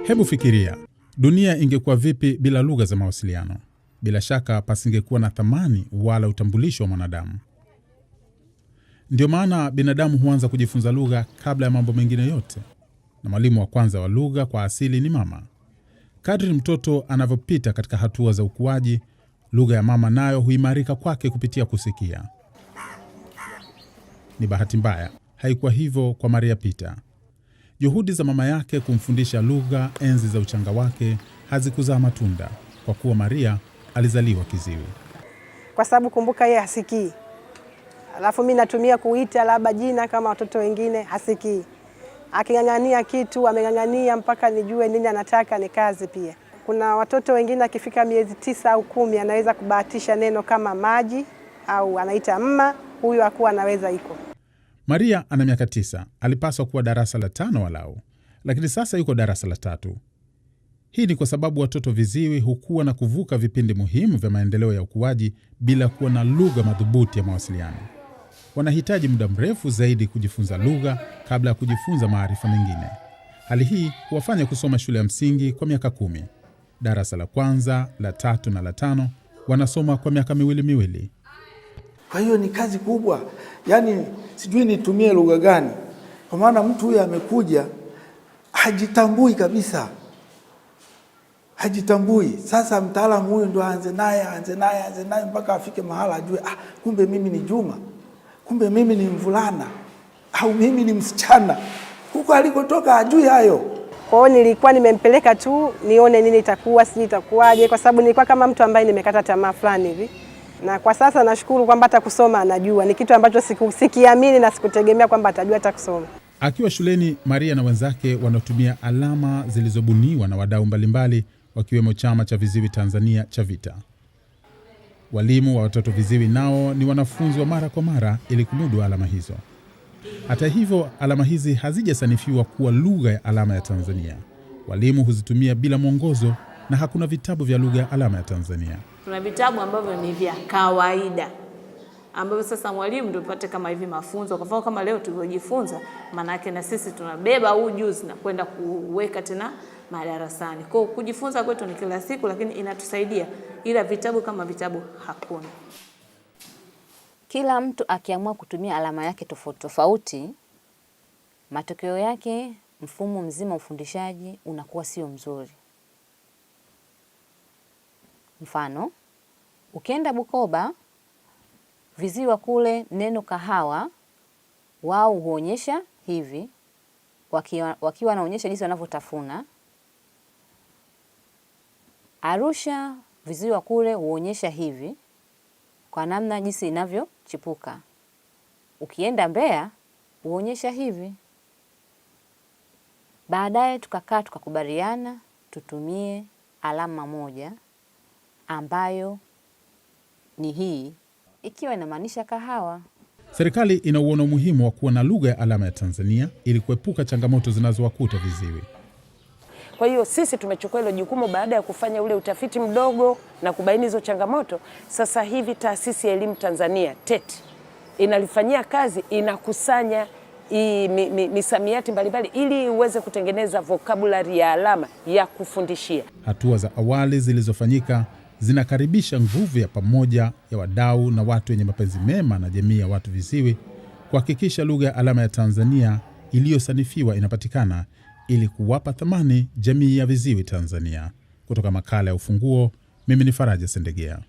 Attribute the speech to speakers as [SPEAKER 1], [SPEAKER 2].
[SPEAKER 1] Hebu fikiria, dunia ingekuwa vipi bila lugha za mawasiliano? Bila shaka pasingekuwa na thamani wala utambulisho wa mwanadamu. Ndio maana binadamu huanza kujifunza lugha kabla ya mambo mengine yote. Na mwalimu wa kwanza wa lugha kwa asili ni mama. Kadri mtoto anavyopita katika hatua za ukuaji, lugha ya mama nayo huimarika kwake kupitia kusikia. Ni bahati mbaya, haikuwa hivyo kwa Maria Peter. Juhudi za mama yake kumfundisha lugha enzi za uchanga wake hazikuzaa matunda, kwa kuwa Maria alizaliwa kiziwi.
[SPEAKER 2] Kwa sababu kumbuka yeye hasikii. Alafu mimi natumia kuita labda jina kama watoto wengine, hasikii. Aking'ang'ania kitu, ameng'ang'ania mpaka nijue nini anataka, ni kazi pia. Kuna watoto wengine akifika miezi 9 au 10 anaweza kubahatisha neno kama maji au anaita mma, huyu hakuwa anaweza iko.
[SPEAKER 1] Maria ana miaka 9, alipaswa kuwa darasa la 5 walau, lakini sasa yuko darasa la 3. Hii ni kwa sababu watoto viziwi hukua na kuvuka vipindi muhimu vya maendeleo ya ukuaji bila kuwa na lugha madhubuti ya mawasiliano. Wanahitaji muda mrefu zaidi kujifunza lugha kabla ya kujifunza maarifa mengine. Hali hii huwafanya kusoma shule ya msingi kwa miaka 10. Darasa la 1, la 3 na la 5 wanasoma kwa miaka miwili.
[SPEAKER 3] Kwa hiyo ni kazi kubwa. Yaani sijui nitumie lugha gani. Kwa maana mtu huyu amekuja hajitambui kabisa. Hajitambui. Sasa mtaalamu huyu ndo aanze naye mpaka afike mahala ajue, kumbe mimi ni Juma. Kumbe mimi ni mvulana. Au mimi ni msichana. Huko alikotoka ajui hayo.
[SPEAKER 2] Kwa hiyo nilikuwa nimempeleka tu nione nini itakuwa, sijui itakuwaje, kwa sababu nilikuwa kama mtu ambaye nimekata tamaa fulani hivi. Na kwa sasa nashukuru kwamba hata kusoma anajua. Ni kitu ambacho sikiamini na sikutegemea kwamba atajua hata kusoma.
[SPEAKER 1] Akiwa shuleni, Maria na wenzake wanatumia alama zilizobuniwa na wadau mbalimbali, wakiwemo Chama cha Viziwi Tanzania CHAVITA. Walimu wa watoto viziwi nao ni wanafunzi wa mara kwa mara ili kumudu alama hizo. Hata hivyo, alama hizi hazijasanifiwa kuwa lugha ya alama ya Tanzania. Walimu huzitumia bila mwongozo na hakuna vitabu vya lugha ya alama ya Tanzania.
[SPEAKER 4] Kuna vitabu ambavyo ni vya kawaida, ambavyo sasa mwalimu ndio tupate kama hivi mafunzo. Kwa mfano kama leo tulivyojifunza, maana yake na sisi tunabeba ujuzi na kwenda kuweka tena madarasani. Kwa kujifunza kwetu ni kila siku, lakini inatusaidia, ila vitabu kama vitabu hakuna.
[SPEAKER 5] Kila mtu akiamua kutumia alama yake tofauti, matokeo yake mfumo mzima ufundishaji unakuwa sio mzuri. Mfano, ukienda Bukoba, viziwi wa kule neno kahawa wao huonyesha hivi, wakiwa wanaonyesha jinsi wanavyotafuna. Arusha, viziwi wa kule huonyesha hivi kwa namna jinsi inavyochipuka. Ukienda Mbeya huonyesha hivi. Baadaye tukakaa tukakubaliana tutumie alama moja ambayo ni hii, ikiwa inamaanisha kahawa.
[SPEAKER 1] Serikali inauona umuhimu wa kuwa na lugha ya alama ya Tanzania ili kuepuka changamoto zinazowakuta viziwi.
[SPEAKER 6] Kwa hiyo sisi tumechukua hilo jukumu baada ya kufanya ule utafiti mdogo na kubaini hizo changamoto. Sasa hivi Taasisi ya Elimu Tanzania TET inalifanyia kazi, inakusanya misamiati mbalimbali ili uweze kutengeneza vocabulary ya alama ya kufundishia.
[SPEAKER 1] Hatua za awali zilizofanyika zinakaribisha nguvu ya pamoja ya wadau na watu wenye mapenzi mema na jamii ya watu viziwi kuhakikisha lugha ya alama ya Tanzania iliyosanifiwa inapatikana ili kuwapa thamani jamii ya viziwi Tanzania. Kutoka makala ya Ufunguo, mimi ni Faraja Sendegea.